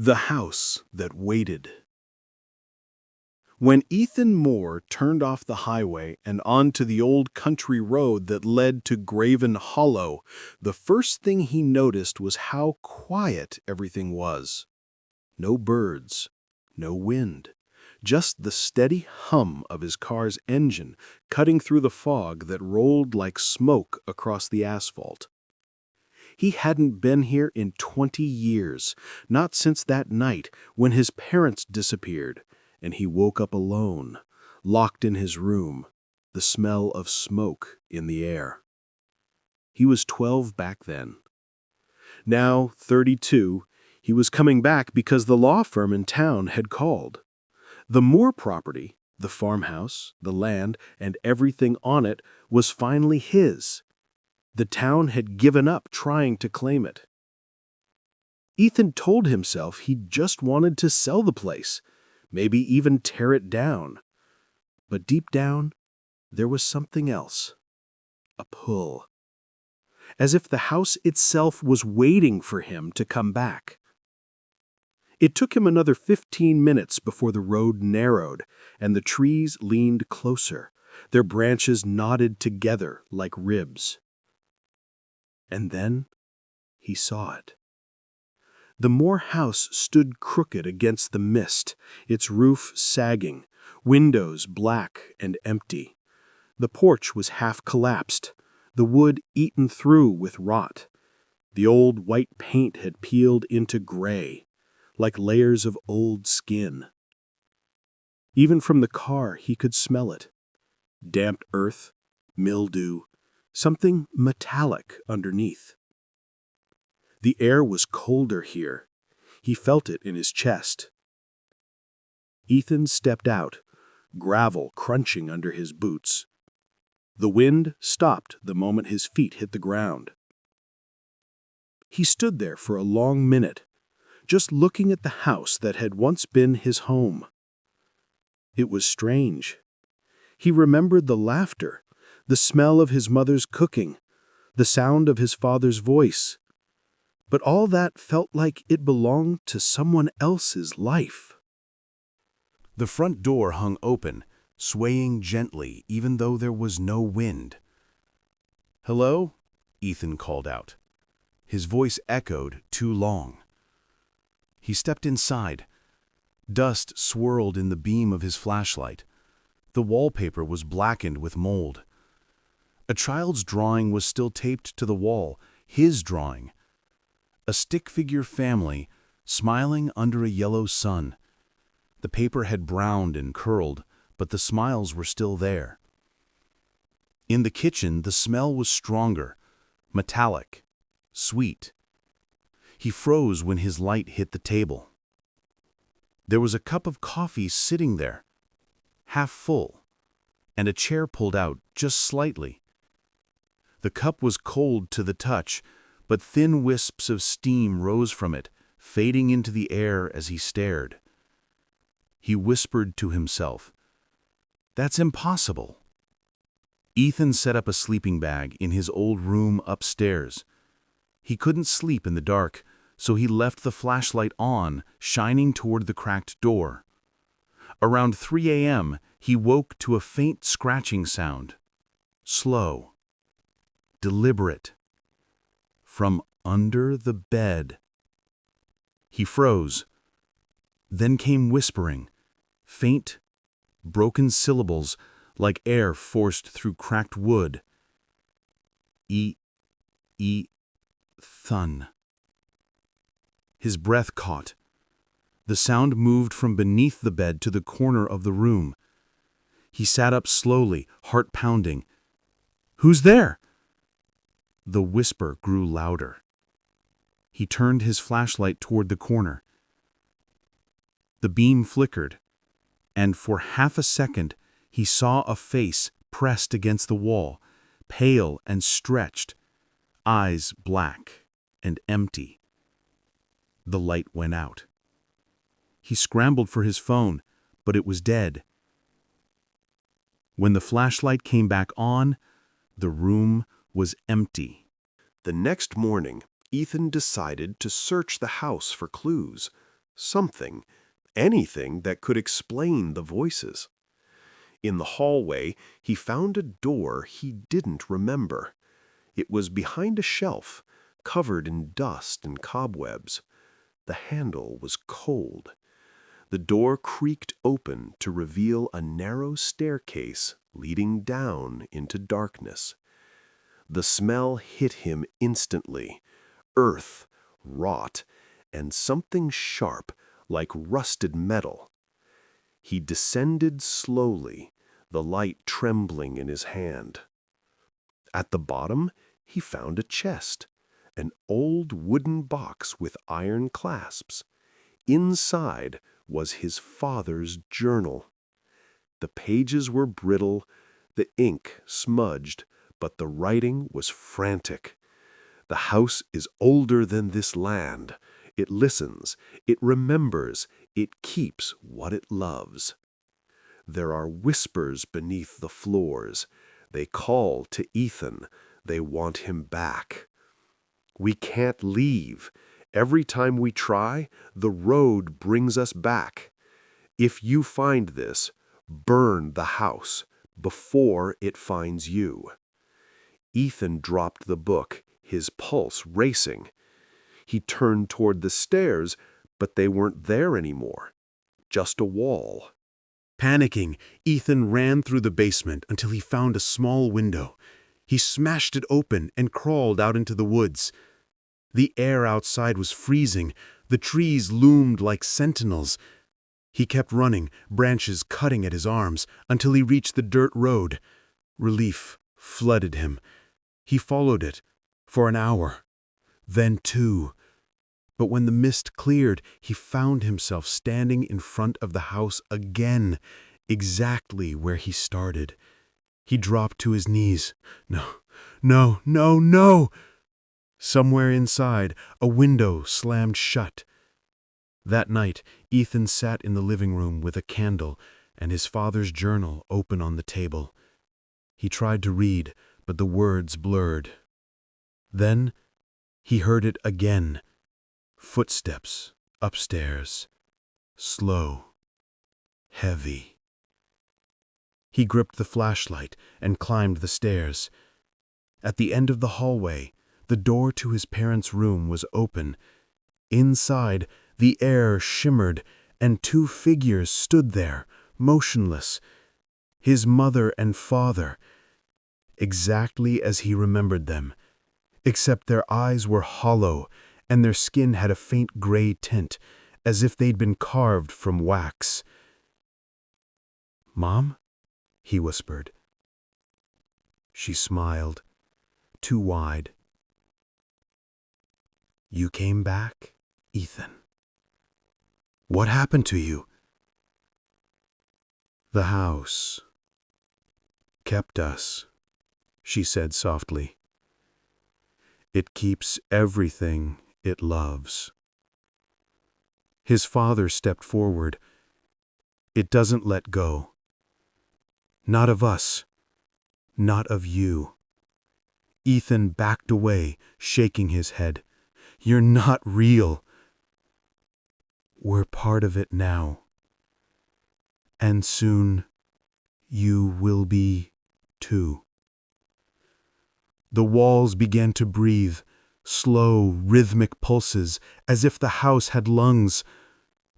The House That Waited. When Ethan Moore turned off the highway and onto the old country road that led to Graven Hollow, the first thing he noticed was how quiet everything was. No birds, no wind, just the steady hum of his car's engine cutting through the fog that rolled like smoke across the asphalt. He hadn't been here in 20 years, not since that night when his parents disappeared, and he woke up alone, locked in his room, the smell of smoke in the air. He was 12 back then. Now, 32, he was coming back because the law firm in town had called. The Moore property, the farmhouse, the land, and everything on it was finally his. The town had given up trying to claim it. Ethan told himself he just wanted to sell the place, maybe even tear it down. But deep down, there was something else. A pull. As if the house itself was waiting for him to come back. It took him another 15 minutes before the road narrowed and the trees leaned closer, their branches knotted together like ribs. And then he saw it. The Moore house stood crooked against the mist, its roof sagging, windows black and empty. The porch was half collapsed, the wood eaten through with rot. The old white paint had peeled into gray, like layers of old skin. Even from the car he could smell it. Damp earth, mildew, something metallic underneath. The air was colder here. He felt it in his chest. Ethan stepped out, gravel crunching under his boots. The wind stopped the moment his feet hit the ground. He stood there for a long minute, just looking at the house that had once been his home. It was strange. He remembered the laughter, the smell of his mother's cooking, the sound of his father's voice. But all that felt like it belonged to someone else's life. The front door hung open, swaying gently even though there was no wind. "Hello?" Ethan called out. His voice echoed too long. He stepped inside. Dust swirled in the beam of his flashlight. The wallpaper was blackened with mold. A child's drawing was still taped to the wall, his drawing. A stick-figure family, smiling under a yellow sun. The paper had browned and curled, but the smiles were still there. In the kitchen, the smell was stronger, metallic, sweet. He froze when his light hit the table. There was a cup of coffee sitting there, half full, and a chair pulled out just slightly. The cup was cold to the touch, but thin wisps of steam rose from it, fading into the air as he stared. He whispered to himself, "That's impossible." Ethan set up a sleeping bag in his old room upstairs. He couldn't sleep in the dark, so he left the flashlight on, shining toward the cracked door. Around 3 a.m., he woke to a faint scratching sound. Slow. Deliberate. From under the bed. He froze. Then came whispering, faint, broken syllables like air forced through cracked wood. Thun. His breath caught. The sound moved from beneath the bed to the corner of the room. He sat up slowly, heart pounding. "Who's there?" The whisper grew louder. He turned his flashlight toward the corner. The beam flickered, and for half a second he saw a face pressed against the wall, pale and stretched, eyes black and empty. The light went out. He scrambled for his phone, but it was dead. When the flashlight came back on, the room was empty. The next morning, Ethan decided to search the house for clues. something, anything that could explain the voices. In the hallway, he found a door he didn't remember. It was behind a shelf, covered in dust and cobwebs. The handle was cold. The door creaked open to reveal a narrow staircase leading down into darkness. The smell hit him instantly. Earth, rot, and something sharp like rusted metal. He descended slowly, the light trembling in his hand. At the bottom, he found a chest, an old wooden box with iron clasps. Inside was his father's journal. The pages were brittle, the ink smudged, but the writing was frantic. The house is older than this land. It listens, it remembers, it keeps what it loves. There are whispers beneath the floors. They call to Ethan. They want him back. We can't leave. Every time we try, the road brings us back. If you find this, burn the house before it finds you. Ethan dropped the book, his pulse racing. He turned toward the stairs, but they weren't there anymore. Just a wall. Panicking, Ethan ran through the basement until he found a small window. He smashed it open and crawled out into the woods. The air outside was freezing. The trees loomed like sentinels. He kept running, branches cutting at his arms, until he reached the dirt road. Relief flooded him. He followed it for an hour, then 2. But when the mist cleared, he found himself standing in front of the house again, exactly where he started. He dropped to his knees. No, no, no, no! Somewhere inside, a window slammed shut. That night, Ethan sat in the living room with a candle and his father's journal open on the table. He tried to read, but the words blurred. Then he heard it again. Footsteps upstairs. Slow. Heavy. He gripped the flashlight and climbed the stairs. At the end of the hallway, the door to his parents' room was open. Inside, the air shimmered, and 2 figures stood there, motionless. His mother and father, exactly as he remembered them, except their eyes were hollow, and their skin had a faint gray tint, as if they'd been carved from wax. "Mom?" he whispered. She smiled, too wide. "You came back, Ethan. What happened to you?" "The house kept us," she said softly. "It keeps everything it loves." His father stepped forward. "It doesn't let go. Not of us. Not of you." Ethan backed away, shaking his head. "You're not real." "We're part of it now. And soon you will be too." The walls began to breathe, slow, rhythmic pulses, as if the house had lungs.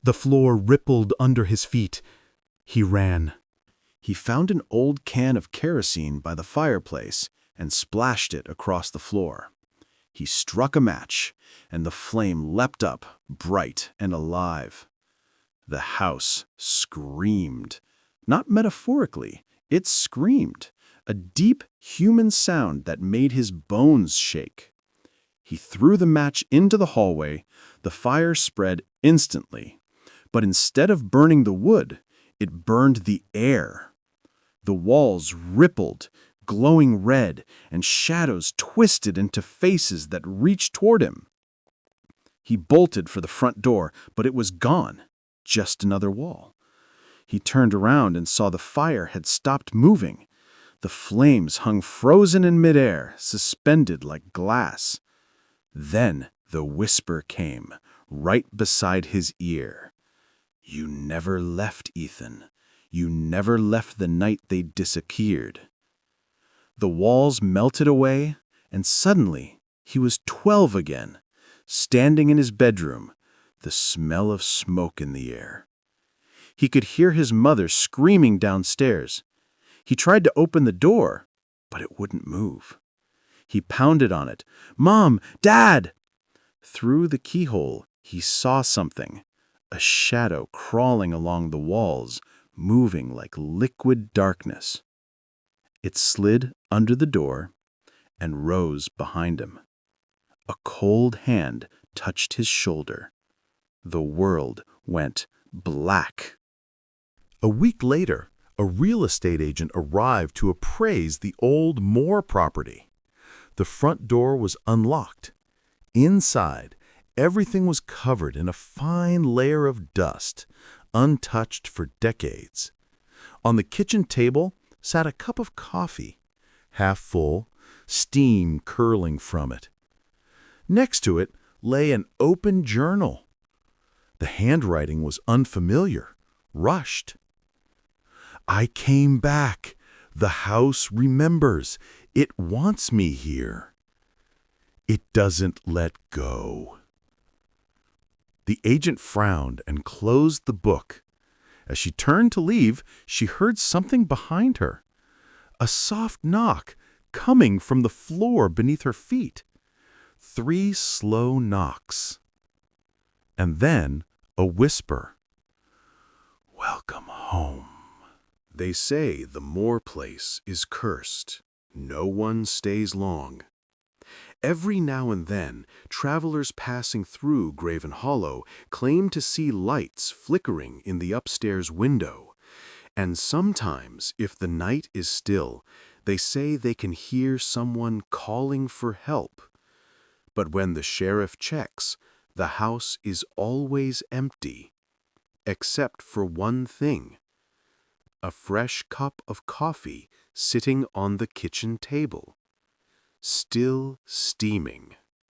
The floor rippled under his feet. He ran. He found an old can of kerosene by the fireplace and splashed it across the floor. He struck a match, and the flame leapt up, bright and alive. The house screamed. Not metaphorically, it screamed, a deep human sound that made his bones shake. He threw the match into the hallway. The fire spread instantly, but instead of burning the wood, it burned the air. The walls rippled, glowing red, and shadows twisted into faces that reached toward him. He bolted for the front door, but it was gone, just another wall. He turned around and saw the fire had stopped moving. The flames hung frozen in midair, suspended like glass. Then the whisper came, right beside his ear. "You never left, Ethan. You never left the night they disappeared." The walls melted away, and suddenly he was 12 again, standing in his bedroom, the smell of smoke in the air. He could hear his mother screaming downstairs. He tried to open the door, but it wouldn't move. He pounded on it. "Mom! Dad!" Through the keyhole, he saw something, a shadow crawling along the walls, moving like liquid darkness. It slid under the door and rose behind him. A cold hand touched his shoulder. The world went black. A week later, a real estate agent arrived to appraise the old Moore property. The front door was unlocked. Inside, everything was covered in a fine layer of dust, untouched for decades. On the kitchen table sat a cup of coffee, half full, steam curling from it. Next to it lay an open journal. The handwriting was unfamiliar, rushed. "I came back. The house remembers. It wants me here. It doesn't let go." The agent frowned and closed the book. As she turned to leave, she heard something behind her. A soft knock coming from the floor beneath her feet. 3 slow knocks. And then a whisper. "Welcome home." They say the Moore place is cursed. No one stays long. Every now and then, travelers passing through Graven Hollow claim to see lights flickering in the upstairs window. And sometimes, if the night is still, they say they can hear someone calling for help. But when the sheriff checks, the house is always empty, except for one thing: a fresh cup of coffee sitting on the kitchen table, still steaming.